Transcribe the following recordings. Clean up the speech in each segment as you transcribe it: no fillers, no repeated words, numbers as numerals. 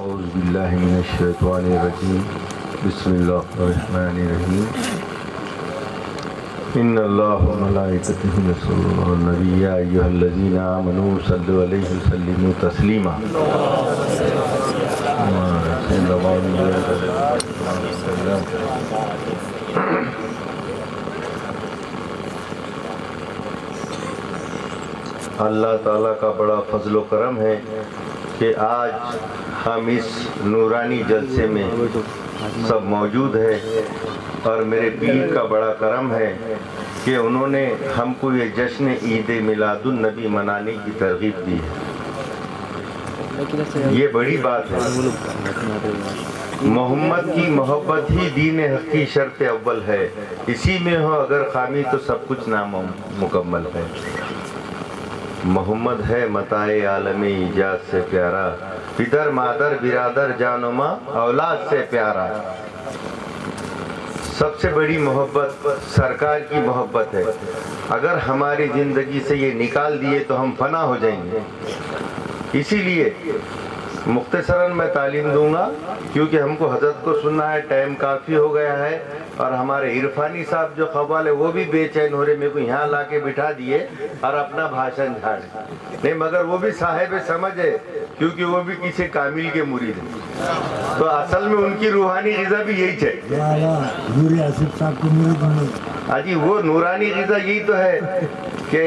اعوذ باللہ من الشیطان الرجیم بسم اللہ الرحمن الرحیم ان اللہ و ملائکتہ یصلون علی النبی یا ایھا الذین آمنوا صلوا علیہ وسلموا تسلیما اللہ تعالیٰ کا بڑا فضل و کرم ہے کہ آج ہم اس نورانی جلسے میں سب موجود ہیں، اور میرے پیر کا بڑا کرم ہے کہ انہوں نے ہم کو یہ جشن عید میلاد النبی منانے کی ترغیب دی ہے۔ یہ بڑی بات ہے۔ محمد کی محبت ہی دین حق کی شرط اول ہے، اسی میں ہو اگر خامی تو سب کچھ نامکمل ہے۔ محمد ہے متاع عالم ایجاد سے پیارا، پدر مادر برادر جان و ماں اولاد سے پیارا۔ سب سے بڑی محبت سرکار کی محبت ہے، اگر ہماری زندگی سے یہ نکال دیے تو ہم فنا ہو جائیں گے۔ اسی لیے مختصراً میں تعلیم دوں گا، کیونکہ ہم کو حضرت کو سننا ہے، ٹائم کافی ہو گیا ہے، اور ہمارے عرفانی صاحب جو قوال ہے وہ بھی بے چین ہو رہے، میرے کو یہاں لا کے بٹھا دیے اور اپنا بھاشن جھاڑ نہیں، مگر وہ بھی صاحب سمجھ ہے، کیونکہ وہ بھی کسی کامل کے مرید ہیں، تو اصل میں ان کی روحانی غذا بھی یہی چاہیے۔ ہاں جی، وہ نورانی غذا یہی تو ہے کہ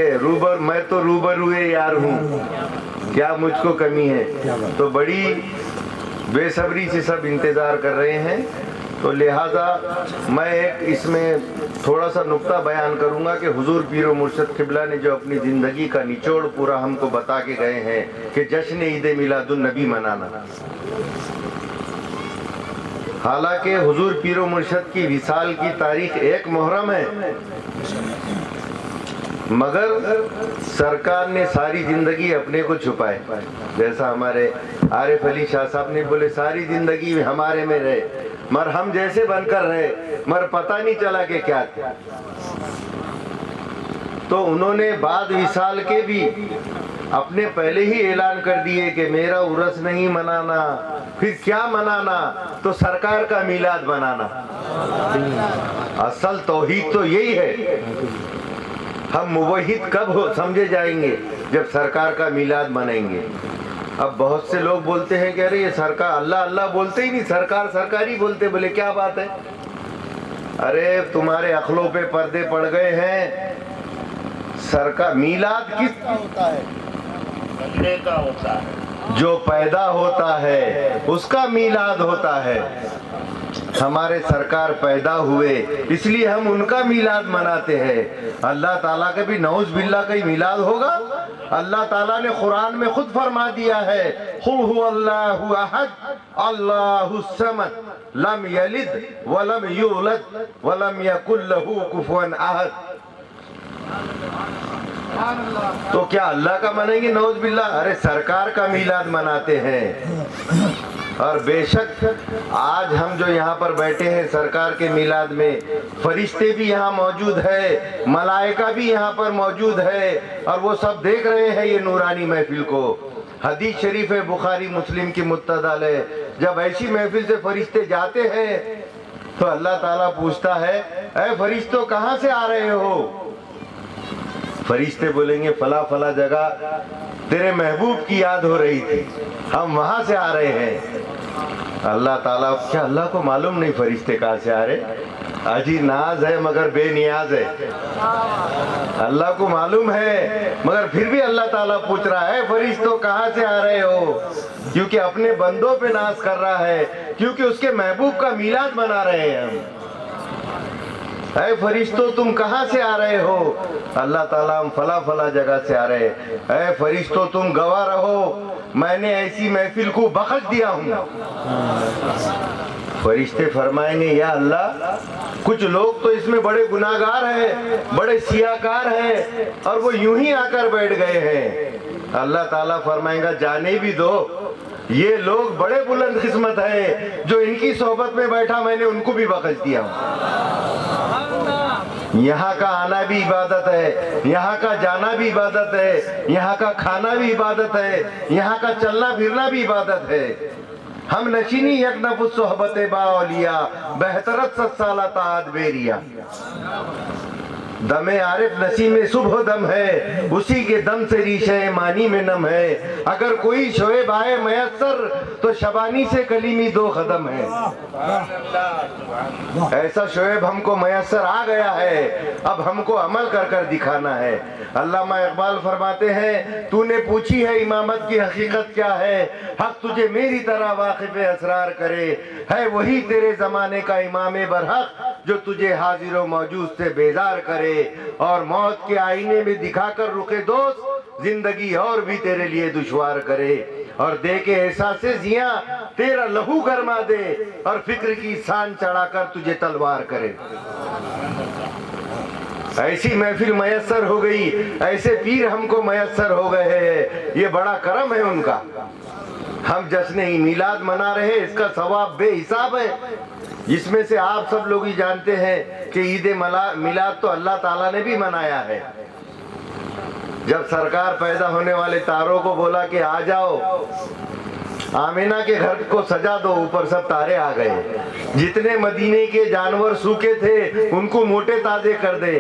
میں تو روبروئے یار ہوں، کیا مجھ کو کمی ہے۔ تو بڑی بے صبری سے سب انتظار کر رہے ہیں، تو لہٰذا میں ایک اس میں تھوڑا سا نقطہ بیان کروں گا کہ حضور پیر و مرشد قبلہ نے جو اپنی زندگی کا نچوڑ پورا ہم کو بتا کے گئے ہیں کہ جشن عید میلاد النبی منانا۔ حالانکہ حضور پیر و مرشد کی وصال کی تاریخ 1 محرم ہے، مگر سرکار نے ساری زندگی اپنے کو چھپائے، جیسا ہمارے عارف علی شاہ صاحب نے بولے ساری زندگی ہمارے میں رہے، مگر ہم جیسے بن کر رہے، مگر پتہ نہیں چلا کہ کیا تھا۔ تو انہوں نے بعد وصال کے بھی اپنے پہلے ہی اعلان کر دیے کہ میرا عرس نہیں منانا، پھر کیا منانا؟ تو سرکار کا میلاد منانا۔ اصل توحید تو یہی ہے۔ ہم موحد کب سمجھے جائیں گے؟ جب سرکار کا میلاد منائیں گے۔ اب بہت سے لوگ بولتے ہیں کہ ارے یہ سرکار اللہ اللہ بولتے ہی نہیں، سرکار سرکار ہی بولتے، بولے کیا بات ہے؟ ارے تمہارے عقلوں پہ پردے پڑ گئے ہیں۔ سرکار میلاد کس کا ہوتا ہے؟ بندے کا ہوتا ہے، جو پیدا ہوتا ہے اس کا میلاد ہوتا ہے۔ ہمارے سرکار پیدا ہوئے اس لیے ہم ان کا میلاد مناتے ہیں۔ اللہ تعالیٰ کا بھی نعوذ باللہ کا ہی میلاد ہوگا؟ اللہ تعالیٰ نے قرآن میں خود فرما دیا ہے قُلْ هُوَ اللَّهُ أَحَدٌ اللَّهُ الصَّمَدُ لَمْ يَلِدْ وَلَمْ يُولَدْ وَلَمْ يَكُنْ لَهُ كُفُوًا أَحَدٌ۔ تو کیا اللہ کا منائیں گے؟ نعوذ باللہ۔ ارے سرکار کا میلاد مناتے ہیں۔ اور بے شک آج ہم جو یہاں پر بیٹھے ہیں سرکار کے میلاد میں، فرشتے بھی یہاں موجود ہے، ملائکہ بھی یہاں پر موجود ہے، اور وہ سب دیکھ رہے ہیں یہ نورانی محفل کو۔ حدیث شریف ہے بخاری مسلم کی متعدل ہے، جب ایسی محفل سے فرشتے جاتے ہیں تو اللہ تعالیٰ پوچھتا ہے اے فرشتوں کہاں سے آ رہے ہو؟ فرشتے بولیں گے فلاں فلاں جگہ تیرے محبوب کی یاد ہو رہی تھی، ہم وہاں سے آ رہے ہیں۔ اللہ تعالیٰ، کیا اللہ کو معلوم نہیں فرشتے کہاں سے آ رہے؟ اجی ناز ہے مگر بے نیاز ہے۔ اللہ کو معلوم ہے، مگر پھر بھی اللہ تعالیٰ پوچھ رہا ہے فرشتوں کہاں سے آ رہے ہو؟ کیونکہ اپنے بندوں پہ ناز کر رہا ہے، کیونکہ اس کے محبوب کا میلاد منا رہے ہیں ہم۔ اے فرشتوں تم کہاں سے آ رہے ہو؟ اللہ تعالیٰ ہم فلاں فلاں جگہ سے آ رہے ہیں۔ اے فرشتوں تم گواہ رہو، میں نے ایسی محفل کو بخش دیا ہوں۔ فرشتے فرمائیں گے یا اللہ کچھ لوگ تو اس میں بڑے گناہگار ہیں، بڑے سیاہکار ہیں، اور وہ یوں ہی آ کر بیٹھ گئے ہیں۔ اللہ تعالیٰ فرمائیں گا جانے بھی دو، یہ لوگ بڑے بلند قسمت ہیں، جو ان کی صحبت میں بیٹھا میں نے ان کو بھی بخش دیا ہوں۔ یہاں کا آنا بھی عبادت ہے، یہاں کا جانا بھی عبادت ہے، یہاں کا کھانا بھی عبادت ہے، یہاں کا چلنا پھرنا بھی عبادت ہے۔ ہم نشینی یک نفس صحبت با اولیاء بہترت 7 سالہ تعاد بیریا دم عارف نسیم صبح دم ہے اسی کے دم سے ریشہ مانی میں نم ہے اگر کوئی شعیب آئے میسر تو شبانی سے کلیمی 2 قدم ہے ایسا شعیب ہم کو میسر آ گیا ہے اب ہم کو عمل کر کر دکھانا ہے علامہ اقبال فرماتے ہیں تو نے پوچھی ہے امامت کی حقیقت کیا ہے حق تجھے میری طرح واقف اسرار کرے ہے وہی تیرے زمانے کا امام برحق جو تجھے حاضر و موجود سے بیزار کرے اور موت کے آئینے میں دکھا کر رخ دوست زندگی اور بھی تیرے لیے دشوار کرے اور دے کے احساس زیاں تیرا لہو گرما دے اور فکر کی سان چڑھا کر تجھے تلوار کرے ایسی محفل میسر ہو گئی ایسے پیر ہم کو میسر ہو گئے ہیں یہ بڑا کرم ہے ان کا ہم جشن میلاد منا رہے اس کا ثواب بے حساب ہے جس میں سے آپ سب لوگ ہی جانتے ہیں کہ عید میلاد تو اللہ تعالیٰ نے بھی منایا ہے جب سرکار پیدا ہونے والے تاروں کو بولا کہ آ جاؤ آمینہ کے گھر کو سجا دو اوپر سب تارے آ گئے جتنے مدینے کے جانور سوکھے تھے ان کو موٹے تازے کر دے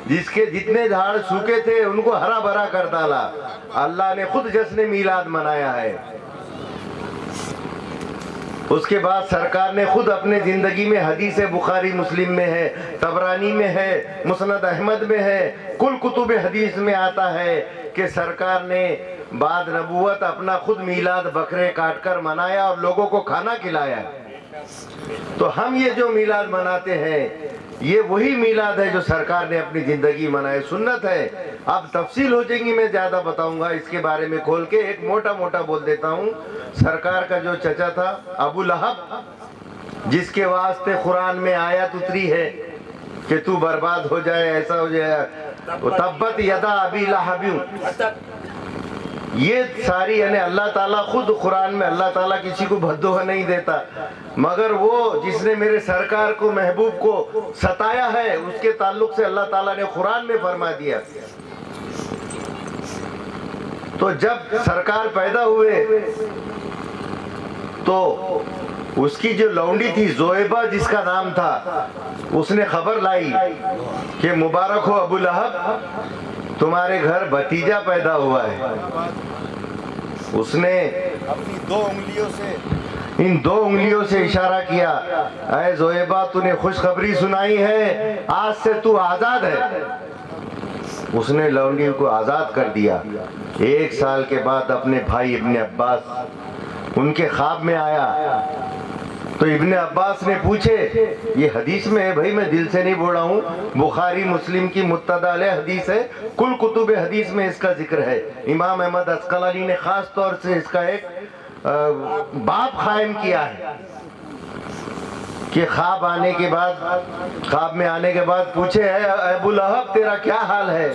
جتنے جھاڑ سوکھے تھے ان کو ہرا بھرا کر ڈالا اللہ نے خود جشن میلاد منایا ہے اس کے بعد سرکار نے خود اپنے زندگی میں حدیث بخاری مسلم میں ہے طبرانی میں ہے مسند احمد میں ہے کل کتب حدیث میں آتا ہے کہ سرکار نے بعد نبوت اپنا خود میلاد بکرے کاٹ کر منایا اور لوگوں کو کھانا کھلایا تو ہم یہ جو میلاد مناتے ہیں یہ وہی میلاد ہے جو سرکار نے اپنی زندگی منائے سنت ہے اب تفصیل ہو جائیں گی میں زیادہ بتاؤں گا اس کے بارے میں کھول کے ایک موٹا موٹا بول دیتا ہوں سرکار کا جو چچا تھا ابو لہب جس کے واسطے قرآن میں آیت اتری ہے کہ تو برباد ہو جائے ایسا ہو جائے تبت یدا ابی لہب یہ ساری یعنی اللہ تعالیٰ خود قرآن میں اللہ تعالیٰ کسی کو بددعا نہیں دیتا مگر وہ جس نے میرے سرکار کو محبوب کو ستایا ہے اس کے تعلق سے اللہ تعالیٰ نے قرآن میں فرما دیا تو جب سرکار پیدا ہوئے تو اس کی جو لونڈی تھی زویبہ جس کا نام تھا اس نے خبر لائی کہ مبارک ہو ابو لہب تمہارے گھر بھتیجا پیدا ہوا ہے اس نے اپنی 2 انگلیوں سے ان 2 انگلیوں سے اشارہ کیا اے زویبہ تو نے خوشخبری سنائی ہے آج سے تو آزاد ہے اس نے لونڈی کو آزاد کر دیا 1 سال کے بعد اپنے بھائی ابن عباس ان کے خواب میں آیا تو ابن عباس نے پوچھے یہ حدیث میں ہے بھائی میں دل سے نہیں بول رہا ہوں بخاری مسلم کی متعدد حدیث ہے کل کتب حدیث میں اس کا ذکر ہے امام احمد عسقلانی نے خاص طور سے اس کا ایک باب قائم کیا ہے کہ خواب میں آنے کے بعد پوچھے اے ابو لہب تیرا کیا حال ہے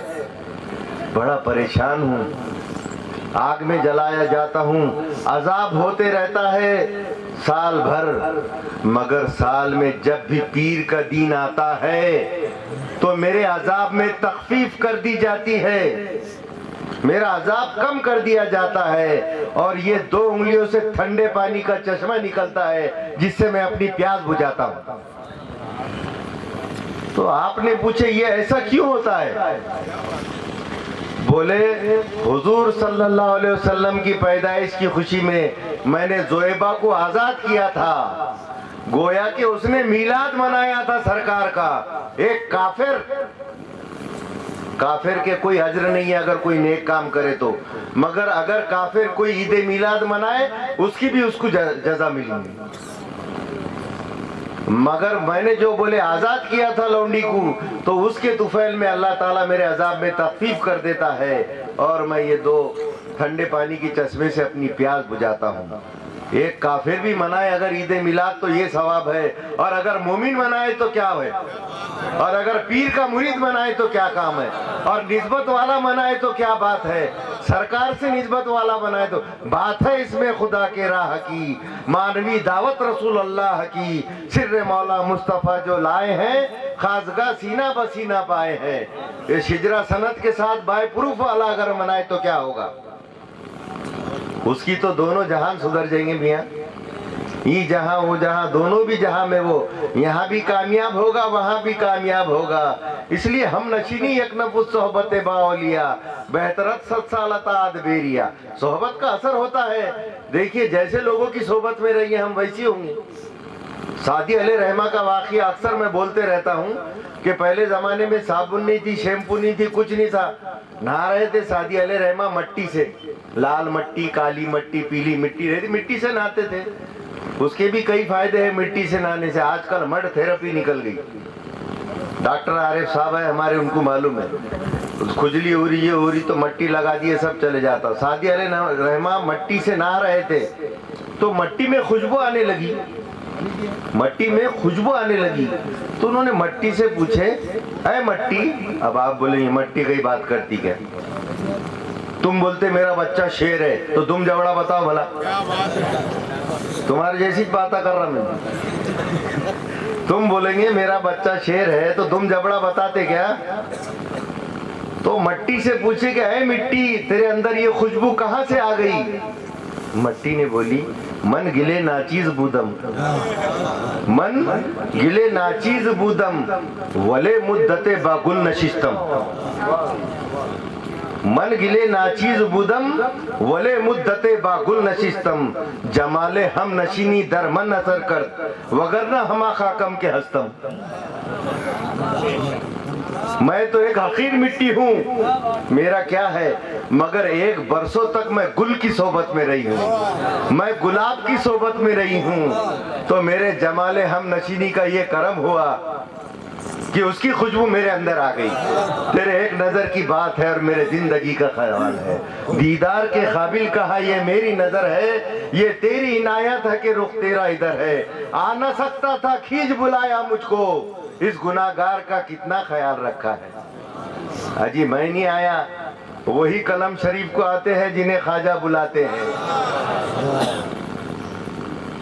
بڑا پریشان ہوں آگ میں جلایا جاتا ہوں عذاب ہوتے رہتا ہے سال بھر مگر سال میں جب بھی پیر کا دین آتا ہے تو میرے عذاب میں تخفیف کر دی جاتی ہے میرا عذاب کم کر دیا جاتا ہے اور یہ 2 انگلیوں سے ٹھنڈے پانی کا چشمہ نکلتا ہے جس سے میں اپنی پیاس بجھاتا ہوں تو آپ نے پوچھے یہ ایسا کیوں ہوتا ہے بولے حضور صلی اللہ علیہ وسلم کی پیدائش کی خوشی میں نے زویبہ کو آزاد کیا تھا گویا کہ اس نے میلاد منایا تھا سرکار کا ایک کافر کے کوئی اجر نہیں ہے اگر کوئی نیک کام کرے تو مگر اگر کافر کوئی عید میلاد منائے اس کی بھی اس کو جزا ملے گی مگر میں نے جو بولے آزاد کیا تھا لونڈی کو تو اس کے طفیل میں اللہ تعالیٰ میرے عذاب میں تخفیف کر دیتا ہے اور میں یہ 2 ٹھنڈے پانی کی چشمے سے اپنی پیاس بجھاتا ہوں ایک کافر بھی منائے اگر عید میلاد تو یہ ثواب ہے اور اگر مومن منائے تو کیا ہے اور اگر پیر کا مرید منائے تو کیا کام ہے اور نسبت والا منائے تو کیا بات ہے سرکار سے نسبت والا بنائے تو بات ہے اس میں خدا کے راہ کی مانوی دعوت رسول اللہ کی سر مولا مصطفیٰ جو لائے ہیں خاصگاہ سینہ بسینہ پائے ہیں یہ شجرہ سند کے ساتھ بائی پروف والا اگر منائے تو کیا ہوگا اس کی تو دونوں جہان سدھر جائیں گے میاں یہ جہاں وہ جہاں، دونوں بھی جہاں میں وہ، یہاں بھی کامیاب ہوگا وہاں بھی کامیاب ہوگا۔ اس لیے ہم نشینی یک نفس صحبت با اولیاء، بہترت 7 سال اطاعت بیریا۔ صحبت کا اثر ہوتا ہے، دیکھیے جیسے لوگوں کی صحبت میں رہیے ہم ویسی ہوں گے۔ سعدی علیہ رحمہ کا واقعہ اکثر میں بولتے رہتا ہوں کہ پہلے زمانے میں صابن نہیں تھی، شیمپو نہیں تھی، کچھ نہیں تھا، نہا رہے تھے سعدی علیہ رحمہ مٹی سے، لال مٹی، کالی مٹی، پیلی مٹی رہتی، مٹی سے نہاتے تھے۔ اس کے بھی کئی فائدے ہیں مٹی سے نہانے سے، آج کل مڈ تھیراپی نکل گئی، ڈاکٹر عارف صاحب ہے ہمارے، ان کو معلوم ہے، کھجلی ہو رہی ہے ہو رہی تو مٹی لگا دیے سب چلے جاتا۔ سعدی علیہ رحمہ مٹی سے نہا رہے تھے تو مٹی میں خوشبو آنے لگی، مٹی میں خوشبو آنے لگی، تو انہوں نے مٹی سے پوچھے اے مٹی، اب آپ بولیں یہ مٹی کی بات کرتی کیا، تم بولتے میرا بچہ شیر ہے تو تم جبڑا بتاؤ بھلا، تمہارے جیسی باتیں کر رہا میں، تم بولیں گے میرا بچہ شیر ہے تو تم جبڑا بتاتے کیا؟ تو مٹی سے پوچھے کہ اے مٹی تیرے اندر یہ خوشبو کہاں سے آ گئی؟ مٹی نے بولی من گلے ناچیز بودم، من گلے ناچیز بودم ولے مدت با گل نشستم، من گلے ناچیز بودم ولے مدت با گل نشستم، جمال ہم نشینی در من اثر کرد وگرنہ ہما خاکم کے ہستم۔ میں تو ایک حقیر مٹی ہوں، میرا کیا ہے، مگر ایک برسوں تک میں گل کی صحبت میں رہی ہوں، میں گلاب کی صحبت میں رہی ہوں، تو میرے جمال ہم نشینی کا یہ کرم ہوا کہ اس کی خوشبو میرے اندر آ گئی۔ تیرے ایک نظر کی بات ہے اور میرے زندگی کا خیال ہے، دیدار کے قابل کہا یہ میری نظر ہے، یہ تیری عنایت ہے کہ رخ تیرا ادھر ہے، آ نہ سکتا تھا کھینچ بلایا مجھ کو، اس گناہگار کا کتنا خیال رکھا ہے۔ اجی میں نہیں آیا، وہی کلم شریف کو آتے ہیں جنہیں خواجہ بلاتے ہیں۔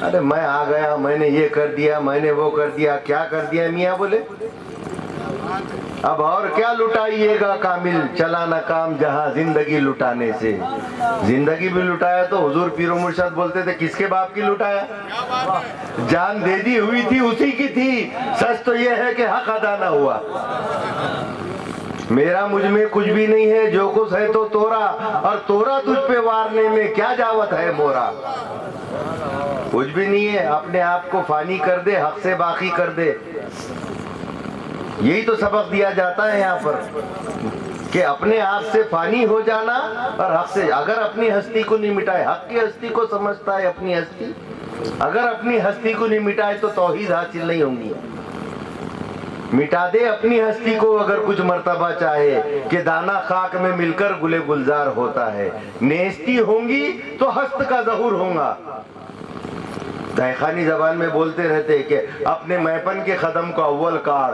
ارے میں آ گیا، میں نے یہ کر دیا، میں نے وہ کر دیا، کیا کر دیا میاں بولے؟ اب اور کیا لٹائیے گا کامل، چلانا کام جہاں زندگی لٹانے سے، زندگی بھی لٹایا تو حضور پیر و مرشد بولتے تھے کس کے باپ کی لٹایا؟ جان دے دی ہوئی تھی اسی کی تھی، سچ تو یہ ہے کہ حق ادا نہ ہوا۔ میرا مجھ میں کچھ بھی نہیں ہے، جو کچھ ہے تو تورا، اور تورا تجھ پہ وارنے میں کیا جاوت ہے مورا۔ کچھ بھی نہیں ہے، اپنے آپ کو فانی کر دے، حق سے باقی کر دے، یہی تو سبق دیا جاتا ہے یہاں پر کہ اپنے آپ سے فانی ہو جانا اور حق سے، اگر اپنی ہستی کو نہیں مٹائے، حق کی ہستی کو سمجھتا ہے اپنی ہستی، اگر اپنی ہستی کو نہیں مٹائے تو توحید حاصل نہیں ہوں گی۔ مٹا دے اپنی ہستی کو اگر کچھ مرتبہ چاہے کہ دانا خاک میں مل کر گلے گلزار ہوتا ہے، نیستی ہوں گی تو ہست کا ظہور ہوگا۔ دہخانی زبان میں بولتے رہتے کہ اپنے میپن کے قدم کو اول کاڑ،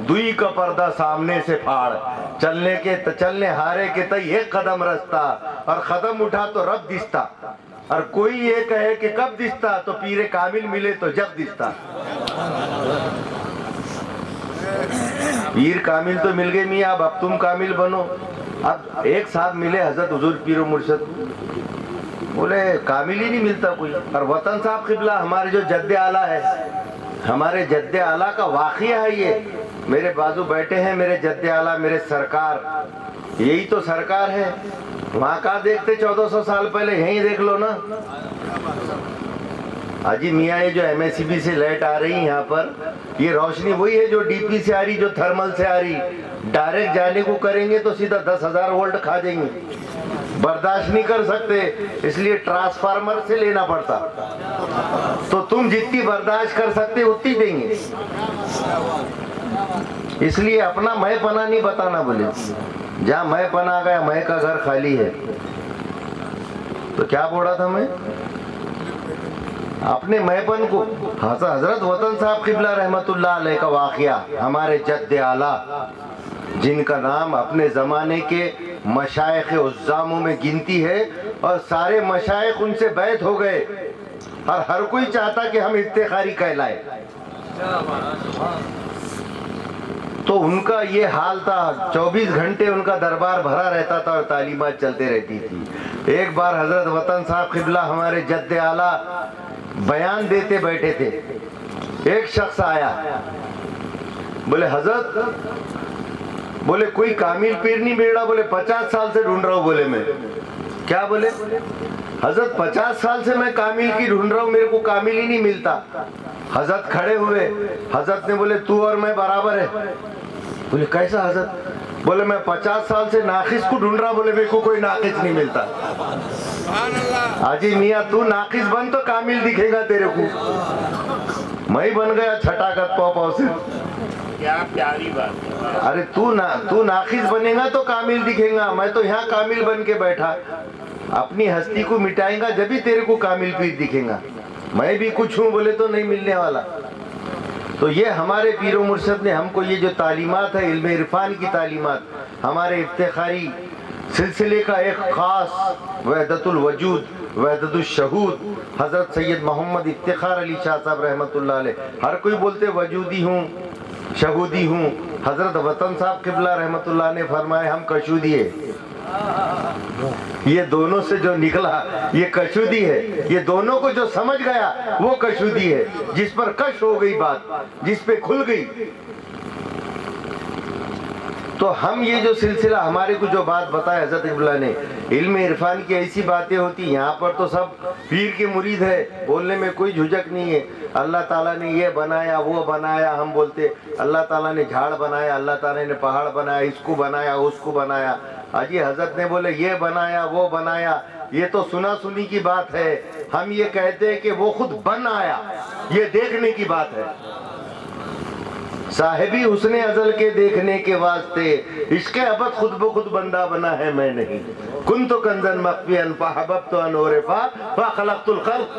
دوئی کا پردہ سامنے سے پھاڑ، چلنے ہارے کے تئی ایک قدم رستا، اور قدم اٹھا تو رب دستا، اور کوئی یہ کہے کہ کب دستا تو پیر کامل ملے تو جب دستا۔ پیر کامل تو مل گئے میاں، اب تم کامل بنو۔ اب ایک صاحب ملے حضرت حضور پیر و مرشد، بولے کامل ہی نہیں ملتا کوئی، اور وطن صاحب قبلہ ہمارے جو جد اعلیٰ ہے، ہمارے جد اعلیٰ کا واقعہ ہے یہ، میرے بازو بیٹھے ہیں میرے جد اعلیٰ، میرے سرکار، یہی تو سرکار ہے۔ وہاں کہاں دیکھتے 1400 سال پہلے، یہیں دیکھ لو نا۔ حاجی میاں یہ جو ایم ایس سی بی سے لائٹ آ رہی یہاں پر، یہ روشنی وہی ہے جو ڈی پی سے آ رہی، جو تھرمل سے آ رہی، ڈائریکٹ جانے کو کریں گے تو سیدھا 10,000 وولٹ کھا جائیں گے، برداشت نہیں کر سکتے، اس لیے ٹرانسفارمر سے لینا پڑتا، تو تم جتنی برداشت کر سکتے اتنی دیں گے، اس لیے اپنا میں پناہ نہیں بتانا بولے، جہاں میں پناہ گیا میں کا گھر خالی ہے۔ تو کیا بولا تھا میں؟ اپنے میپن کو، حضرت وطن صاحب قبلہ رحمت اللہ علیہ کا واقعہ، ہمارے جد اعلیٰ جن کا نام اپنے زمانے کے مشائخ عظاموں میں گنتی ہے، اور سارے مشائخ ان سے بیعت ہو گئے، اور ہر کوئی چاہتا کہ ہم افتخاری کہلائے، تو ان کا یہ حال تھا، 24 گھنٹے ان کا دربار بھرا رہتا تھا اور تعلیمات چلتے رہتی تھی۔ ایک بار حضرت وطن صاحب قبلہ ہمارے جد اعلیٰ بیان دیتے بیٹھے تھے، ایک شخص آیا، بولے حضرت، بولے کوئی کامل پیر نہیں مل رہا، بولے 50 سال سے ڈھونڈ رہا ہوں، بولے میں کیا، بولے حضرت 50 سال سے میں کامل کی ڈھونڈ رہا ہوں، میرے کو کامل ہی نہیں ملتا۔ حضرت کھڑے ہوئے، حضرت نے بولے تو اور میں برابر ہے۔ بولے کیسا حضرت؟ بولے میں 50 سال سے ناقص کو ڈھونڈ رہا، بولے میرے کو کوئی ناقص نہیں ملتا۔ حاجی میاں تو ناقص بن تو کامل دکھے گا تیرے کو۔ میں بن گیا چھٹا کت پاؤ سے۔ کیا پیاری بات ہے۔ ارے تو ناقص بنے گا تو کامل دکھے گا، میں تو یہاں کامل بن کے بیٹھا۔ اپنی ہستی کو مٹائیں گا جبھی تیرے کو کامل پیر دکھیں گا، میں بھی کچھ ہوں بولے تو نہیں ملنے والا۔ تو یہ ہمارے پیر و مرشد نے ہم کو یہ جو تعلیمات ہے، علم عرفان کی تعلیمات، ہمارے افتخاری سلسلے کا ایک خاص وحدت الوجود، وحدت الشہود حضرت سید محمد افتخار علی شاہ صاحب رحمۃ اللہ علیہ، ہر کوئی بولتے وجودی ہوں شہودی ہوں، حضرت وطن صاحب قبلہ رحمۃ اللہ نے فرمایا ہم کشودی ہے۔ یہ دونوں سے جو نکلا یہ کشودی ہے، یہ دونوں کو جو سمجھ گیا وہ کشودی ہے، جس پر کش ہو گئی بات، جس پہ کھل گئی۔ تو ہم یہ جو سلسلہ ہمارے کو جو بات بتایا حضرت قبلہ نے، علم عرفان کی ایسی باتیں ہوتی، یہاں پر تو سب پیر کے مرید ہے، بولنے میں کوئی جھجک نہیں ہے۔ اللہ تعالیٰ نے یہ بنایا وہ بنایا، ہم بولتے اللہ تعالیٰ نے جھاڑ بنایا، اللہ تعالیٰ نے پہاڑ بنایا، اس کو بنایا اس کو بنایا۔ آجی حضرت نے بولے یہ بنایا وہ بنایا، یہ تو سنا سنی کی بات ہے۔ ہم یہ کہتے ہیں کہ وہ خود بن آیا، یہ دیکھنے کی بات ہے۔ صاحبی حسن ازل کے دیکھنے کے واسطے، عشق ابد خود بخود بندہ بنا ہے میں نہیں، کنت کنزن مخفیا فاحببت ان اعرفا فخلقت الخلق۔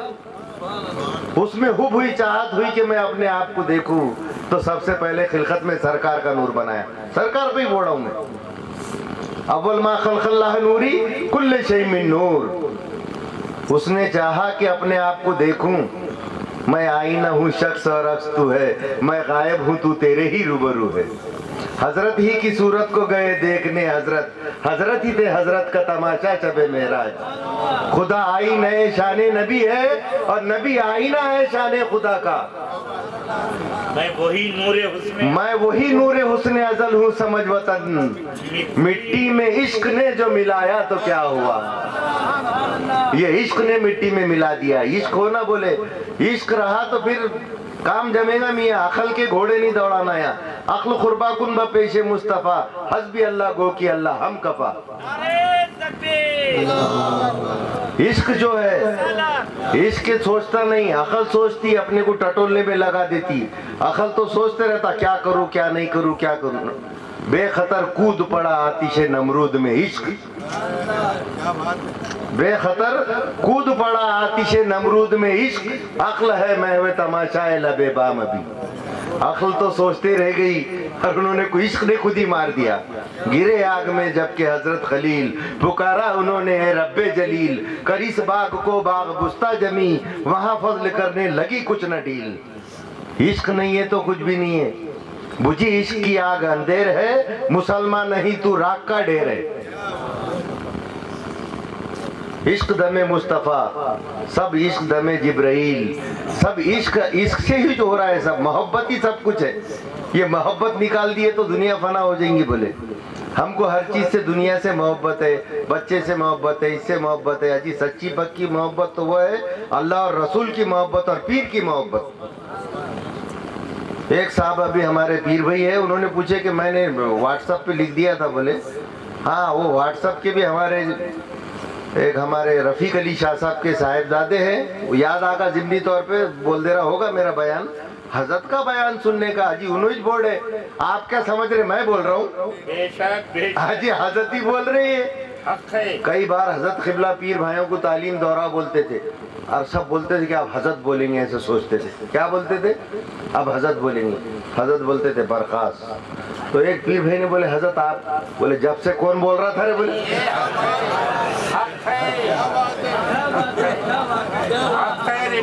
اس میں حب ہوئی، چاہت ہوئی کہ میں اپنے آپ کو دیکھوں، تو سب سے پہلے خلقت میں سرکار کا نور بنایا، سرکار پہ ہی بوڑا ہوں میں۔ اول ما خلق اللہ نوری کل شیء من نور۔ اس نے چاہا کہ اپنے آپ کو دیکھوں، میں آئینہ ہوں شخص اور عکس تو ہے، میں غائب ہوں تو تیرے ہی روبرو ہے۔ حضرت ہی کی صورت کو گئے دیکھنے حضرت ہی تھے حضرت کا تماشا شب معراج۔ خدا آئینہ شان نبی ہے اور نبی آئینہ ہے شان خدا کا۔ میں وہی نور حسن ازل ہوں سمجھ وطن، مٹی میں عشق نے جو ملایا تو کیا ہوا۔ یہ عشق نے مٹی میں ملا دیا۔ عشق ہونا، بولے عشق رہا تو پھر کام جمے گا میاں، عقل کے گھوڑے نہیں دوڑانا ہے۔ عقل قربا کن با پیش مصطفیٰ، حسبی اللہ گو کی اللہ ہم کفا۔ عشق جو ہے، عشق سوچتا نہیں، عقل سوچتی اپنے کو ٹٹولنے میں لگا دیتی۔ عقل تو سوچتے رہتا کیا کروں کیا نہیں کروں کیا کروں۔ بے خطر کود پڑا آتش نمرود میں عشق، بے خطر کود پڑا آتش نمرود میں عشق، عقل ہے محو تماشائے لب بام ابھی۔ عقل تو سوچتے رہ گئی اور انہوں نے کوئی عشق نے خود ہی مار دیا۔ گرے آگ میں جبکہ حضرت خلیل، پکارا انہوں نے اے رب جلیل، کر اس باغ کو باغ بستہ جمی، وہاں فضل کرنے لگی کچھ نہ ڈھیل۔ عشق نہیں ہے تو کچھ بھی نہیں ہے۔ بجھی عشق کی آگ اندھیر ہے، مسلمان نہیں تو راک کا ڈھیر ہے۔ عشق دم مصطفیٰ، سب عشق دم جبرائیل، سب عشق سے ہی جو ہو رہا ہے، سب محبت ہی سب کچھ ہے۔ یہ محبت نکال دیے تو دنیا فنا ہو جائیں گی۔ بولے ہم کو ہر چیز سے، دنیا سے محبت ہے، بچے سے محبت ہے، اس سے محبت ہے۔ اجی سچی پکی محبت تو وہ ہے اللہ اور رسول کی محبت اور پیر کی محبت۔ ایک صاحب ابھی ہمارے پیر بھائی ہے، انہوں نے پوچھے کہ میں نے واٹس ایپ پہ لکھ دیا تھا، بولے ہاں وہ واٹس ایپ کے بھی ہمارے رفیق علی شاہ صاحب کے صاحبزادے ہیں، یاد آگا ضمنی طور پہ بول دے رہا ہوگا میرا بیان، حضرت کا بیان سننے کا۔ حاجی انوج بول رہے، آپ کیا سمجھ رہے میں بول رہا ہوں؟ بے شک حاجی حضرت ہی بول رہی ہے۔ کئی بار حضرت قبلہ پیر بھائیوں کو تعلیم دورہ بولتے تھے، اور سب بولتے تھے کہ آپ حضرت بولیں گے، ایسے سوچتے تھے۔ کیا بولتے تھے؟ اب حضرت بولیں گے۔ حضرت بولتے تھے برخاست۔ تو ایک پیر بھائی نے بولے حضرت آپ، بولے جب سے کون بول رہا تھا رے؟ بولے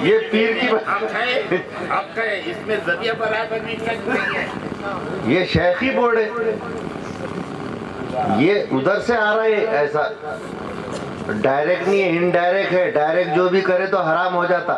یہ پیر کی بات ہے، اس میں ذریعہ برابر بھی نہیں ہے۔ یہ شیخی بورڈ ہے، یہ ادھر سے آ رہا ہے، ایسا ڈائریکٹ نہیں ہے، انڈائریکٹ ہے۔ ڈائریکٹ جو بھی کرے تو حرام ہو جاتا،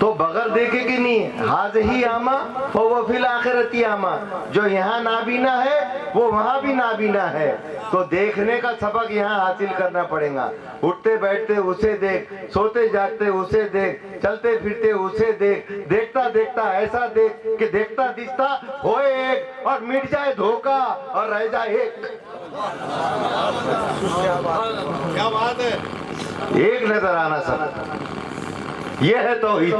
تو بغیر دیکھے کہ نہیں حاضہی آما فہو فی الآخرتی آما، جو یہاں نابینا ہے وہ وہاں بھی نابینا ہے. تو دیکھنے کا سبق یہاں حاصل کرنا پڑے گا. اٹھتے بیٹھتے اسے دیکھ، سوتے جاگتے اسے دیکھ، چلتے پھرتے اسے دیکھ، دیکھتا دیکھتا ایسا دیکھ کہ دیکھتا دکھتا ہوئے ایک اور مٹ جائے دھوکا اور رہ جائے ایک. کیا بات ہے. ایک نظر آنا سب، یہ ہے توحید.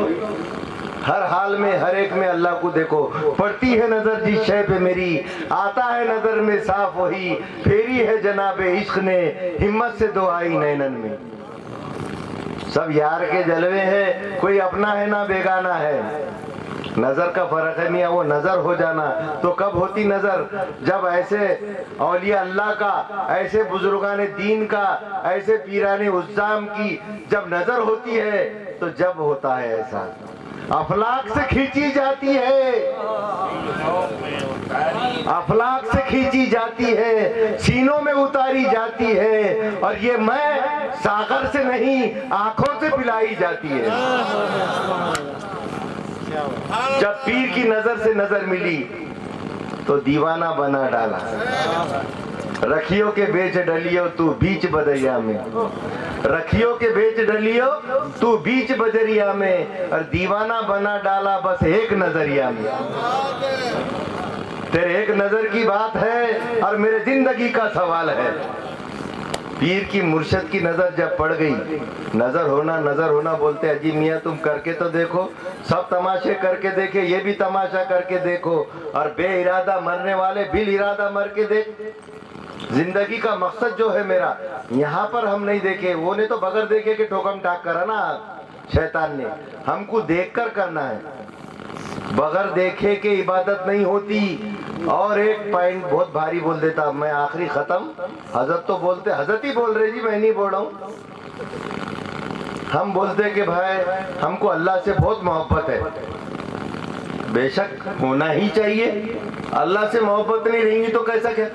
ہر حال میں ہر ایک میں اللہ کو دیکھو. پڑتی ہے نظر جس شے پہ میری، آتا ہے نظر میں صاف وہی، پھیری ہے جناب عشق نے ہمت سے دعائی نینن میں. سب یار کے جلوے ہیں، کوئی اپنا ہے نہ بیگانہ ہے. نظر کا فرق ہے میاں. وہ نظر ہو جانا تو کب ہوتی نظر؟ جب ایسے اولیاء اللہ کا، ایسے بزرگان دین کا، ایسے پیران عظام کی جب نظر ہوتی ہے تو جب ہوتا ہے ایسا. افلاک سے کھینچی جاتی ہے، افلاک سے کھینچی جاتی ہے، سینوں میں اتاری جاتی ہے، اور یہ میں ساغر سے نہیں آنکھوں سے پلائی جاتی ہے. جب پیر کی نظر سے نظر ملی تو دیوانہ بنا ڈالا. رکھیو کے بیچ ڈلیو تو بیچ بدریا میں، رکھیو کے بیچ ڈلیو تو بیچ بدریا میں، اور دیوانہ بنا ڈالا بس ایک نظریہ میں. تیرے ایک نظر کی بات ہے اور میرے زندگی کا سوال ہے. پیر کی مرشد کی نظر جب پڑ گئی، نظر ہونا بولتے عجیب میاں تم کر کے تو دیکھو. سب تماشے کر کے دیکھے، یہ بھی تماشا کر کے دیکھو، اور بے ارادہ مرنے والے بل ارادہ مر کے دیکھ. زندگی کا مقصد جو ہے میرا یہاں پر ہم نہیں دیکھے. وہ نے تو بغیر دیکھے کہ ٹھوکم ٹاک کرا نا شیطان نے. ہم کو دیکھ کر کرنا ہے، بغیر دیکھے کہ عبادت نہیں ہوتی. اور ایک پوائنٹ بہت بھاری بول دیتا میں، آخری ختم. حضرت تو بولتے، حضرت ہی بول رہے جی، میں نہیں بول رہا ہوں. ہم بولتے کہ بھائی ہم کو اللہ سے بہت محبت ہے. بے شک ہونا ہی چاہیے. اللہ سے محبت نہیں رہیں گی تو کیسا کیا؟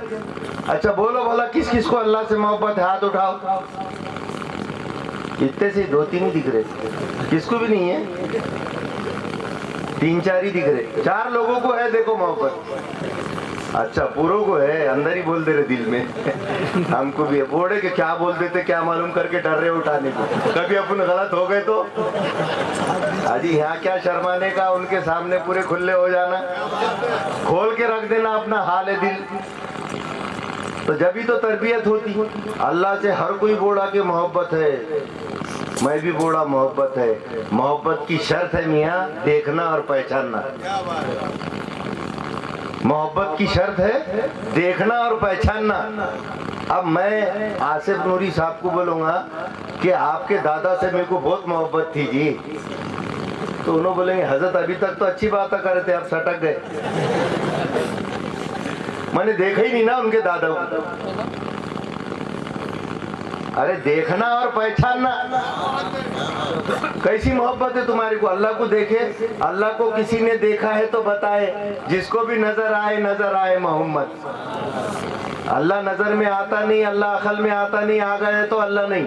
اچھا بولو بھلا کس کس کو اللہ سے محبت ہے؟ ہاتھ اٹھاؤ. اتنے سے 2-3 ہی دکھ رہے، کس کو بھی نہیں ہے. 3-4 ہی دکھ رہے. 4 لوگوں کو ہے دیکھو محبت. اچھا پوروں کو ہے، اندر ہی بول دے رہے دل میں. ہم کو بھی ہے. بوڑھے کہ کیا بول دیتے کیا معلوم کر کے ڈر رہے اٹھانے کو، کبھی اپن غلط ہو گئے تو. اجی یہاں کیا شرمانے کا، ان کے سامنے پورے کھلے ہو جانا، کھول کے رکھ دینا اپنا حال دل. تو جبھی تو تربیت ہوتی. اللہ سے ہر کوئی بوڑھا کہ محبت ہے، میں بھی بوڑھا محبت ہے. محبت کی شرط ہے میاں دیکھنا اور پہچاننا. محبت کی شرط ہے دیکھنا اور پہچاننا. اب میں آصف نوری صاحب کو بولوں گا کہ آپ کے دادا سے میرے کو بہت محبت تھی جی، تو انہوں بولیں گے حضرت ابھی تک تو اچھی باتیں کر رہے تھے، اب سٹک گئے. میں نے دیکھا ہی نہیں نا ان کے دادا کو. ارے دیکھنا اور پہچاننا. کیسی محبت ہے تمہاری کو؟ اللہ کو دیکھے، اللہ کو کسی نے دیکھا ہے تو بتائے. جس کو بھی نظر آئے محمد. اللہ نظر میں آتا نہیں، اللہ عقل میں آتا نہیں، آ گئے تو اللہ نہیں.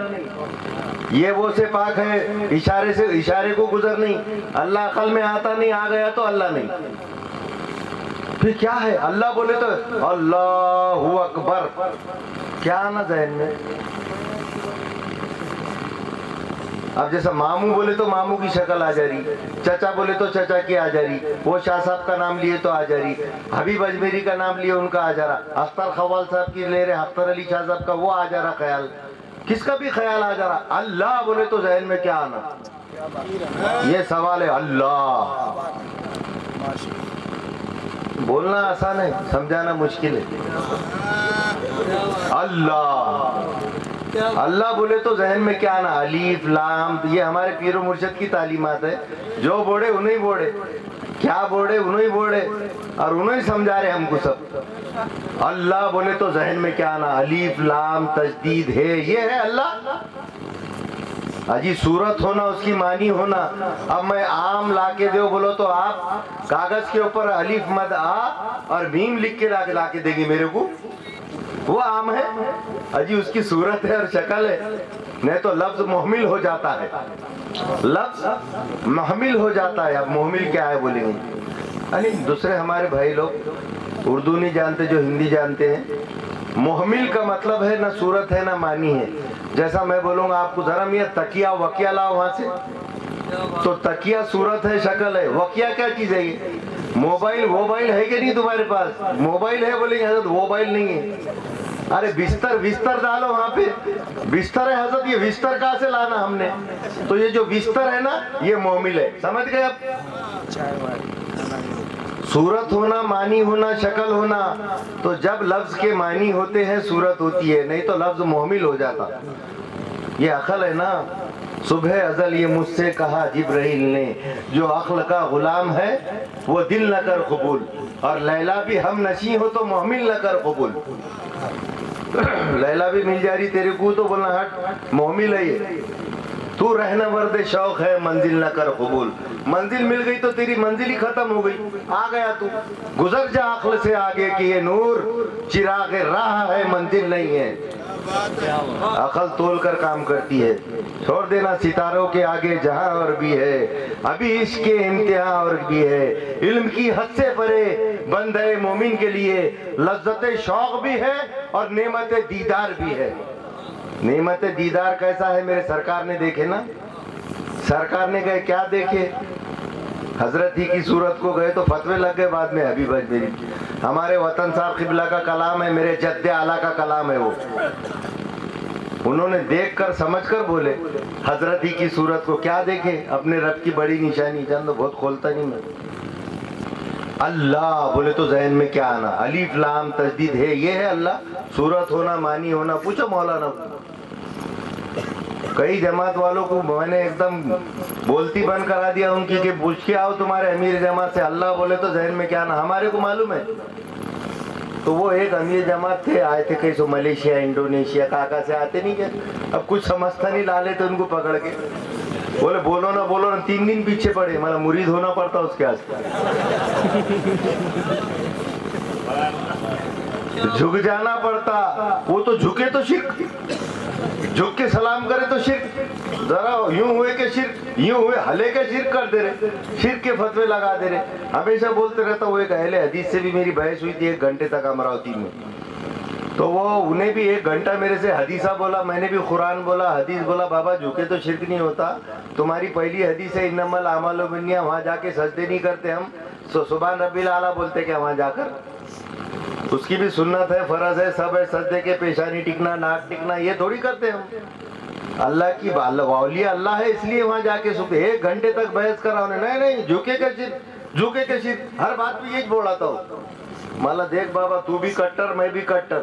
یہ وہ سے پاک ہے، اشارے کو گزر نہیں. اللہ عقل میں آتا نہیں، آ گیا تو اللہ نہیں. پھر کیا ہے؟ اللہ بولے تو اللہ اکبر. کیا آنا ذہن میں؟ اب جیسا ماموں بولے تو ماموں کی شکل آ جا رہی، چچا بولے تو چچا کی آ جا رہی. وہ شاہ صاحب کا نام لیے تو آ جا رہی، حبیب اجمیری کا نام لیے ان کا آ جا رہا، اختر خوال صاحب کی لے رہے اختر علی شاہ صاحب کا، وہ آ جا رہا خیال. کس کا بھی خیال آ جا رہا. اللہ بولے تو ذہن میں کیا آنا؟ یہ سوال ہے. اللہ بولنا آسان ہے، سمجھانا مشکل ہے. اللہ بولے تو ذہن میں کیا آنا؟ الف لام. یہ ہمارے پیر و مرشد کی تعلیمات ہے. جو بوڑھے انہیں بوڑھے، کیا بوڑھے انہیں بوڑھے، اور انہیں سمجھا رہے ہم کو سب. اللہ بولے تو ذہن میں کیا آنا؟ الف لام تجدید ہے، یہ ہے اللہ. اجی صورت ہونا، اس کی معنی ہونا. اب میں آم لا کے دو بولو تو آپ کاغذ کے اوپر الف مد آ اور میم لکھ کے لا کے دیں گے میرے کو، وہ آم ہے. اجی اس کی صورت ہے اور شکل ہے. نہیں تو لفظ محمل ہو جاتا ہے، لفظ محمل ہو جاتا ہے. اب محمل کیا ہے بولیں گے. یعنی دوسرے ہمارے بھائی لوگ اردو نہیں جانتے جو ہندی جانتے ہیں. محمل کا مطلب ہے نہ صورت ہے نہ معنی ہے. جیسا میں بولوں گا آپ کو ذرا میاں تکیہ وکیہ لاؤ وہاں سے، تو تکیہ صورت ہے شکل ہے، وکیہ کیا چیز ہے. یہ موبائل ہے کہ نہیں تمہارے پاس؟ موبائل ہے بولیں گے حضرت موبائل نہیں ہے. ارے بستر ڈالو وہاں پہ، بستر ہے حضرت. یہ بستر کہاں سے لانا ہم نے؟ تو یہ جو بستر ہے نا یہ محمل ہے. سمجھ گئے اب؟ صورت ہونا، معنی ہونا، شکل ہونا. تو جب لفظ کے معنی ہوتے ہیں صورت ہوتی ہے، نہیں تو لفظ محمل ہو جاتا. یہ عقل ہے نا. صبح ازل یہ مجھ سے کہا جبرائیل نے، جو عقل کا غلام ہے وہ دل نہ کر قبول. اور لیلا بھی ہم نشیں ہو تو محمل نہ کر قبول. لیلا بھی مل جا رہی تیرے کو تو بولنا ہٹ محمل ہے. یہ تو رہنا ورد شوق ہے منزل نہ کر قبول. منزل مل گئی تو تیری منزل ہی ختم ہو گئی. آ گیا تو گزر جا عقل سے آگے کہ یہ نور چراغ راہ ہے منزل نہیں ہے. عقل تول کر کام کرتی ہے. چھوڑ دینا ستاروں کے آگے جہاں اور بھی ہے، ابھی عشق کے امتحان اور بھی ہے. علم کی حد سے پرے بندہ مومن کے لیے لذت شوق بھی ہے اور نعمت دیدار بھی ہے. نعمت دیدار کیسا ہے میرے سرکار نے دیکھے نا. سرکار نے گئے کیا دیکھے؟ حضرت ہی کی صورت کو گئے تو فتوے لگ گئے بعد میں. حبیب اجمیری ہمارے وطن صاحب قبلہ کا کلام ہے، میرے جد اعلیٰ کا کلام ہے. وہ انہوں نے دیکھ کر سمجھ کر بولے حضرت ہی کی صورت کو. کیا دیکھے؟ اپنے رب کی بڑی نشانی. جان تو بہت کھولتا نہیں میں. اللہ بولے تو ذہن میں کیا آنا؟ الف لام تجدید ہے، یہ ہے اللہ. صورت ہونا، معنی ہونا. پوچھو مولانا. کئی جماعت والوں کو میں نے ایک دم بولتی بند کرا دیا ان کی کہ پوچھ کے آؤ تمہارے امیر جماعت سے اللہ بولے تو ذہن میں کیا آنا. ہمارے کو معلوم ہے. تو وہ ایک امیر جماعت تھے، آئے تھے کہیں سو ملیشیا انڈونیشیا کہاں سے آتے نہیں کیا. اب کچھ سمجھتا نہیں، لا لیتے ان کو پکڑ کے. بولے بولو نا 3 دن پیچھے پڑے. مطلب مرید ہونا پڑتا اس کے آس جھک جانا پڑتا. وہ تو جھکے تو شرک، جھک کے سلام کرے تو شرک. ذرا یوں ہوئے کہ شرک، یوں ہوئے ہلے کے شرک کر دے رہے، شرک کے فتوے لگا دے رہے. ہمیشہ بولتے رہتا. وہ ایک اہل حدیث سے بھی میری بحث ہوئی تھی 1 گھنٹے تک امراوتی میں. تو وہ انہیں بھی 1 گھنٹہ میرے سے حدیثہ بولا، میں نے بھی قرآن بولا، حدیث بولا. بابا جھکے تو شرک نہیں ہوتا. تمہاری پہلی حدیث ہے انما الاعمال بالنیات، وہاں جا کے سجدے نہیں کرتے ہم. سبحان ربی الاعلیٰ بولتے کیا وہاں جا کر؟ اس کی بھی سنت ہے، فرض ہے، سب ہے. سجدے کے پیشانی ٹکنا، ناک ٹکنا یہ تھوڑی کرتے ہم. اللہ کی اولیاء اللہ ہے اس لیے وہاں جا کے سکتے. 1 گھنٹے تک بحث کرا انہیں. نہیں جھکے کے شرک، جھکے کے شرک. ہر بات پہ یہی بولاتا ہوں. مالا دیکھ بابا تو بھی کٹر میں بھی کٹر.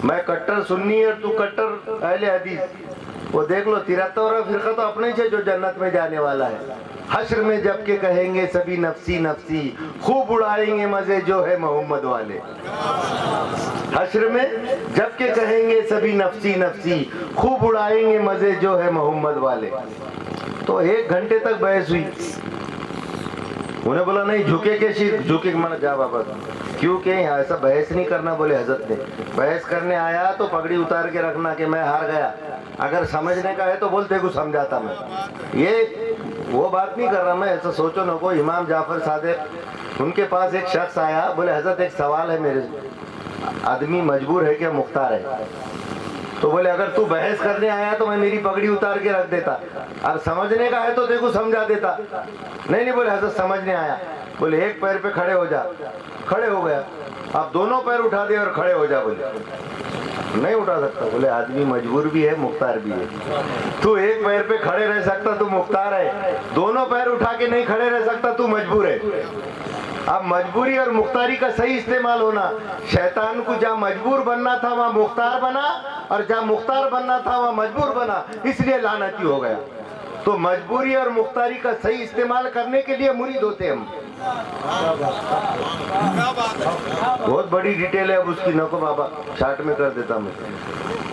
میں کٹر سنی اور تو کٹر اہل حدیث. وہ دیکھ لو 73واں فرقہ تو اپنے ہی ہے جو جنت میں جانے والا ہے. حشر میں جب کہ کہیں گے سبھی نفسی نفسی، خوب اڑائیں گے مزے جو ہے محمد والے. حشر میں جب کہ کہیں گے سبھی نفسی نفسی، خوب اڑائیں گے مزے جو ہے محمد والے. تو 1 گھنٹے تک بحث ہوئی. انہیں بولا نہیں جھکے کے شرک، جھکے کے جا بابا. کیوں کہ ایسا بحث نہیں کرنا بولے حضرت نے. بحث کرنے آیا تو پگڑی اتار کے رکھنا کہ میں ہار گیا. اگر سمجھنے کا ہے تو بولتے کو سمجھاتا میں. یہ وہ بات نہیں کر رہا میں. ایسا سوچو نہ کو. امام جعفر صادق ان کے پاس ایک شخص آیا، بولے حضرت ایک سوال ہے میرے. آدمی مجبور ہے کہ مختار ہے. تو بولے اگر تو بحث کرنے آیا تو میں میری پگڑی اتار کے رکھ دیتا. اور سمجھنے کا ہے تو دیکھو سمجھا دیتا. نہیں بولے حضرت سمجھنے آیا. بولے 1 پیر پہ کھڑے ہو جا. کھڑے ہو گیا. اب دونوں پیر اٹھا دے اور کھڑے ہو جا. بولے نہیں اٹھا سکتا. بولے آدمی مجبور بھی ہے مختار بھی ہے. تو 1 پیر پہ کھڑے رہ سکتا تو مختار ہے، دونوں پیر اٹھا کے نہیں کھڑے رہ سکتا تو مجبور ہے. اب مجبوری اور مختاری کا صحیح استعمال ہونا. شیطان کو جہاں مجبور بننا تھا وہاں مختار بنا، اور جہاں مختار بننا تھا وہاں مجبور بنا، اس لیے لعنتی ہو گیا. تو مجبوری اور مختاری کا صحیح استعمال کرنے کے لیے مرید ہوتے ہم. بہت بڑی ڈیٹیل ہے اب اس کی، نکو بابا شارٹ میں کر دیتا میں.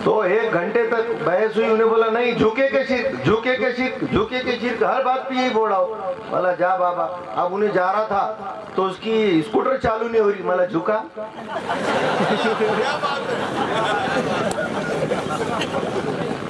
تو 1 گھنٹے تک بحث ہوئی. انہیں بولا نہیں جھکے کے شرک، جھکے کے شرک، جھکے کے شرک. ہر بات پہ یہی بولا ہو. بولا جا بابا. اب انہیں جا رہا تھا تو اس کی اسکوٹر چالو نہیں ہو رہی. مالا جھکا.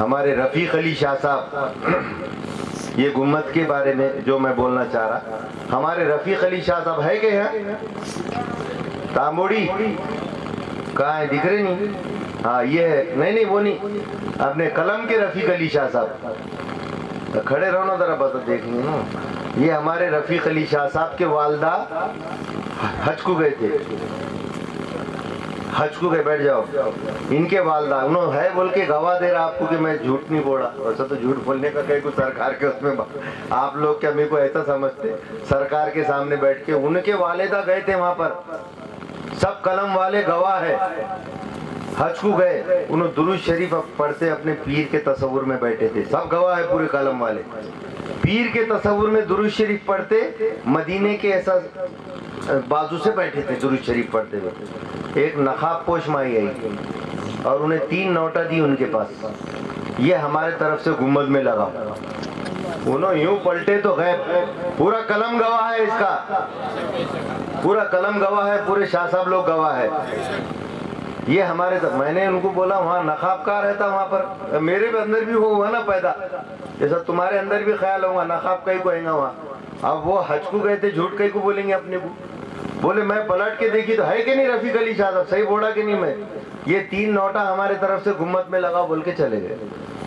ہمارے رفیق علی شاہ صاحب، یہ گمت کے بارے میں جو میں بولنا چاہ رہا، ہمارے رفیق علی شاہ صاحب ہے کہ ہیں؟ تاموڑی کہاں ہے؟ دکھ رہے نہیں؟ ہاں یہ ہے، نہیں وہ نہیں، اپنے قلم کے رفیق علی شاہ صاحب، کھڑے رہو نا ذرا، بتا دیکھیں گے نا. یہ ہمارے رفیق علی شاہ صاحب کے والدہ حج کو گئے تھے، حج کو گئے، بیٹھ جاؤ. ان کے والدہ، انہوں ہے بول کے گواہ دے رہا آپ کو کہ میں جھوٹ نہیں بولا. ویسا تو جھوٹ بولنے کا کہیں کو سرکار کے اس میں، آپ لوگ کیا میرے کو ایسا سمجھتے؟ سرکار کے سامنے بیٹھ کے ان کے والدہ گئے تھے وہاں پر، سب قلم والے گواہ ہے. حج کو گئے، انہوں درود شریف پڑھتے اپنے پیر کے تصور میں بیٹھے تھے، سب گواہ ہے پورے قلم والے. پیر کے تصور میں درود شریف پڑھتے، مدینے کے ایسا بازو سے بیٹھے تھے درود شریف پڑھتے ہوئے. ایک نقاب پوش مائی آئی اور انہیں 3 نوٹا دی ان کے پاس، یہ ہمارے طرف سے گنبد میں لگا. انہوں یوں پلٹے تو غیب، پورا قلم گواہ ہے اس کا، پورا قلم گواہ ہے، پورے شاہ صاحب لوگ گواہ ہے. یہ ہمارے، میں نے ان کو بولا وہاں نقاب کہاں رہتا وہاں پر؟ میرے بھی اندر بھی ہوا نا پیدا، جیسا تمہارے اندر بھی خیال ہوگا نقاب کہیں کو ہے گا وہاں. اب وہ حج کو گئے تھے، جھوٹ کہیں کو بولیں گے اپنے کو؟ بولے میں پلٹ کے دیکھی تو ہے کہ نہیں رفیق علی شاہ صاحب، صحیح بولا کہ نہیں میں؟ یہ 3 نوٹا ہمارے طرف سے گمت میں لگا بول کے چلے گئے.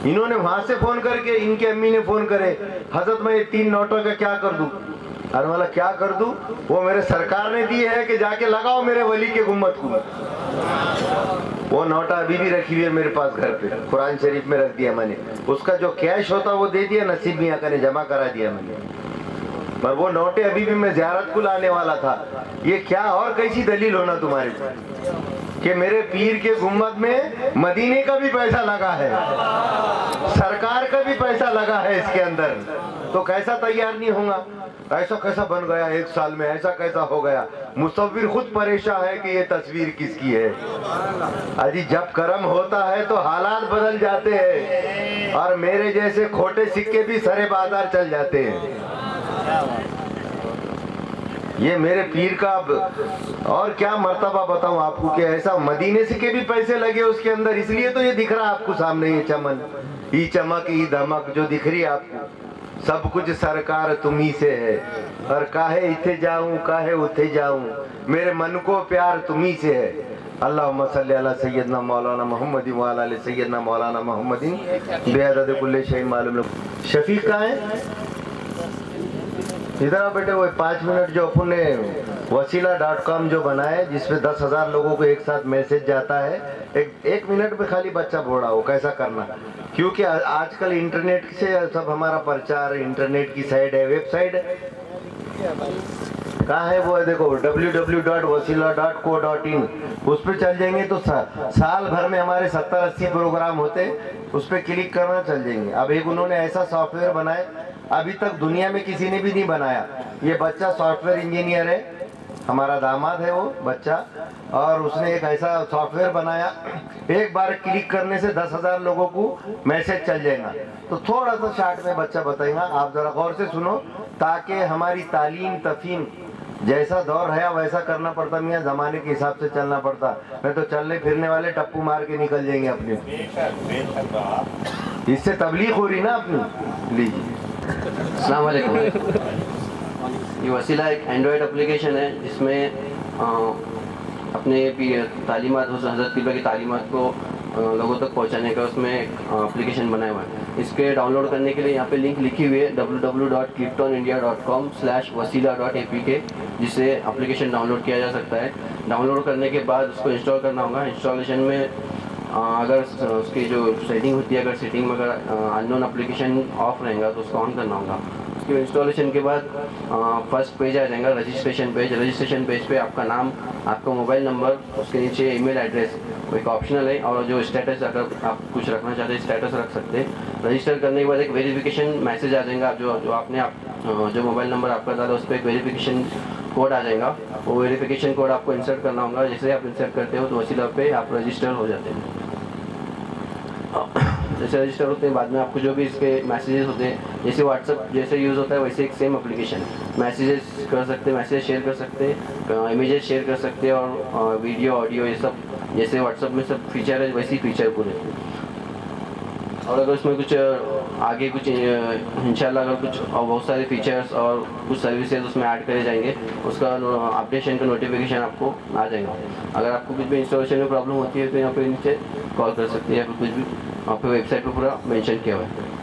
انہوں نے وہاں سے فون کر کے، ان کے امی نے فون کرے، حضرت میں یہ 3 نوٹوں کا کیا کر دوں؟ ارے والا کیا کر دوں؟ وہ میرے سرکار نے دی ہے کہ جا کے لگاؤ میرے ولی کے گمت کو. وہ نوٹا ابھی بھی رکھی ہوئی ہے میرے پاس گھر پہ، قرآن شریف میں رکھ دیا میں نے. اس کا جو کیش ہوتا وہ دے دیا، نصیب میاں کا نے جمع کرا دیا میں نے. پر وہ نوٹے ابھی بھی میں زیارت کو لانے والا تھا. یہ کیا اور کیسی دلیل ہونا تمہارے کہ میرے پیر کے گنبد میں مدینے کا بھی پیسہ لگا ہے، سرکار کا بھی پیسہ لگا ہے اس کے اندر، تو کیسا تیار نہیں ہوگا؟ ایسا کیسا بن گیا 1 سال میں، ایسا کیسا ہو گیا؟ مصور خود پریشان ہے کہ یہ تصویر کس کی ہے. اجی جب کرم ہوتا ہے تو حالات بدل جاتے ہیں، اور میرے جیسے کھوٹے سکے بھی سرے بازار چل جاتے ہیں. یہ میرے پیر کا اب اور کیا مرتبہ بتاؤں آپ کو کہ ایسا مدینے سے کے بھی پیسے لگے اس کے اندر، اس لیے تو یہ دکھ رہا آپ کو سامنے، یہ چمن، یہ چمک، یہ دھمک جو دکھ رہی ہے آپ کو، سب کچھ سرکار تمہیں سے ہے. اور کاہے اتھے جاؤں کاہے اتھے جاؤں، میرے من کو پیار تمہیں سے ہے. اللہم صلی علی سیدنا مولانا محمد وعلی آل سیدنا مولانا محمد بعدد کل شیء معلوم. شفیق کہاں ہے؟ ادھر آپ بیٹے. وہ 5 منٹ جو اپن نے وسیلہ.com جو بنائے، جس پہ 10,000 لوگوں کو ایک ساتھ میسج جاتا ہے، 1 منٹ میں خالی بچہ بوڑھا ہو کیسا کرنا. کیونکہ آج کل انٹرنیٹ سے سب ہمارا پرچار، انٹرنیٹ کی سائٹ ہے، ویب سائٹ ہے. کہاں ہے وہ؟ دیکھو www.wasila.co.in، اس پہ چل جائیں گے تو سال بھر میں ہمارے 70-80 پروگرام ہوتے، اس پہ کلک کرنا چل جائیں گے. اب ایک انہوں نے ایسا سافٹ ویئر بنائے، ابھی تک دنیا میں کسی نے بھی نہیں بنایا. یہ بچہ سافٹ ویئر انجینئر ہے، ہمارا داماد ہے وہ بچہ، اور اس نے ایک ایسا سافٹ ویئر بنایا، ایک بار کلک کرنے سے 10,000 لوگوں کو میسج چل جائے گا. تو تھوڑا سا شارٹ میں بچہ بتائے گا، آپ ذرا غور سے سنو، تاکہ ہماری تعلیم تفہیم جیسا دور ہے ویسا کرنا پڑتا. میاں زمانے کے حساب سے چلنا پڑتا، نہیں تو چلنے پھرنے والے ٹپو مار کے نکل جائیں گے اپنے. اس سے تبلیغ ہو رہی نا اپنی. لیجیے. السلام علیکم. یہ وسیلہ ایک اینڈرائڈ اپلیکیشن ہے جس میں اپنے تعلیمات، حضرت طلبہ کی تعلیمات کو لوگوں تک پہنچانے کا اس میں ایک اپلیکیشن بنایا ہوا ہے. اس کے ڈاؤن لوڈ کرنے کے لیے یہاں پہ لنک لکھی ہوئی ہے www.cliftonindia.com/wasila.apk، جس سے اپلیکیشن ڈاؤن لوڈ کیا جا سکتا ہے. ڈاؤن لوڈ کرنے کے بعد اس کو انسٹال کرنا ہوگا. انسٹالیشن میں اگر اس کی جو سیٹنگ ہوتی ہے، اگر سیٹنگ میں اگر انون اپلیکیشن آف رہے گا تو اس کو آن کرنا ہوگا. اس کے انسٹالیشن کے بعد فرسٹ پیج آ جائے گا، رجسٹریشن پیج. رجسٹریشن پیج پہ آپ کا نام، آپ کا موبائل نمبر، اس کے نیچے ای میل ایڈریس ایک آپشنل ہے، اور جو اسٹیٹس اگر آپ کچھ رکھنا چاہتے ہیں اسٹیٹس رکھ سکتے ہیں. رجسٹر کرنے کے بعد ایک ویریفیکیشن میسج آ جائے گا. جو آپ نے جو موبائل نمبر آپ کا ڈالا اس پہ ایک ویریفیکیشن کوڈ آ جائے گا. وہ ویریفیکیشن کوڈ آپ کو انسرٹ کرنا ہوگا. جیسے آپ انسرٹ کرتے ہو تو وسیلہ پہ آپ رجسٹر ہو جاتے ہیں. جیسے رجسٹر ہوتے ہیں بعد میں آپ کو جو بھی اس کے میسیجز ہوتے ہیں، جیسے واٹس ایپ جیسے یوز ہوتا ہے ویسے ایک سیم اپلیکیشن. میسیجز کر سکتے ہیں، میسیج شیئر کر سکتے ہیں، امیجز شیئر کر سکتے ہیں، اور ویڈیو آڈیو یہ سب جیسے واٹس ایپ میں سب فیچر ہے ویسے ہی فیچر پورے. اور اگر اس میں کچھ آگے کچھ انشاءاللہ اگر کچھ اور بہت سارے فیچرس اور کچھ سروسز اس میں ایڈ کرے جائیں گے، اس کا اپڈیشن کا نوٹیفیکیشن آپ کو آ جائے گا. اگر آپ کو کچھ بھی انسٹالیشن میں پرابلم ہوتی ہے تو یہاں پہ نیچے کال کر سکتے ہیں، یا پھر کچھ بھی آپ کو ویب سائٹ پہ پورا مینشن کیا ہوا ہے.